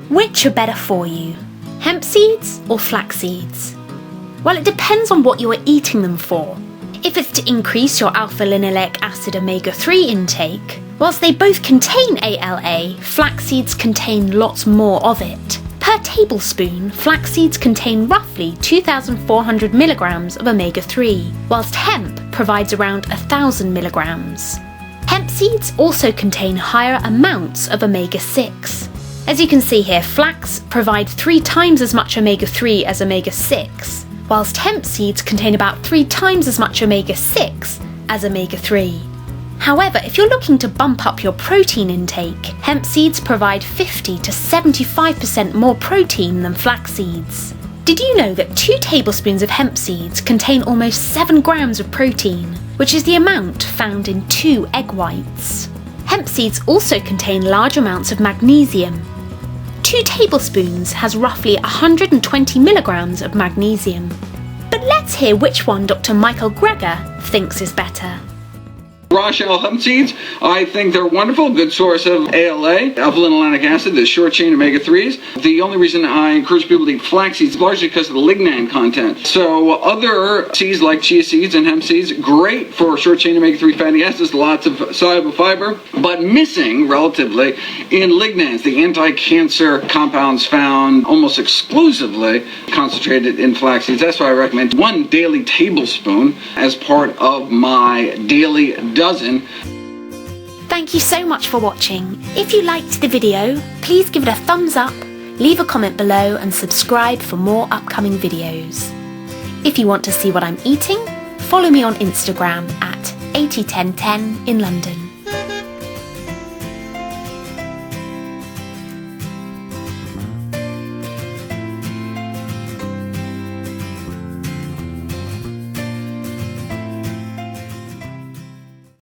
Which are better for you, hemp seeds or flax seeds? Well, it depends on what you are eating them for. If it's to increase your alpha-linoleic acid omega-3 intake, whilst they both contain ALA, flax seeds contain lots more of it. Per tablespoon, flax seeds contain roughly 2,400 milligrams of omega-3, whilst hemp provides around 1,000 milligrams. Hemp seeds also contain higher amounts of omega-6. As you can see here, flax provide 3 times as much omega-3 as omega-6, whilst hemp seeds contain about 3 times as much omega-6 as omega-3. However, if you're looking to bump up your protein intake, hemp seeds provide 50 to 75% more protein than flax seeds. Did you know that 2 tablespoons of hemp seeds contain almost 7 grams of protein, which is the amount found in 2 egg whites? Hemp seeds also contain large amounts of magnesium. 2 tablespoons has roughly 120 milligrams of magnesium. But let's hear which one Dr. Michael Greger thinks is better. Raw shell hemp seeds, I think they're wonderful, good source of ALA, alpha-linolenic acid, the short chain omega-3s. The only reason I encourage people to eat flax seeds is largely because of the lignan content. So other seeds like chia seeds and hemp seeds, great for short chain omega-3 fatty acids, lots of soluble fiber, but missing relatively in lignans, the anti-cancer compounds found almost exclusively concentrated in flax seeds. That's why I recommend 1 daily tablespoon as part of my daily dozen. Thank you so much for watching. If you liked the video, please give it a thumbs up, leave a comment below and subscribe for more upcoming videos. If you want to see what I'm eating, follow me on Instagram at 801010 in London.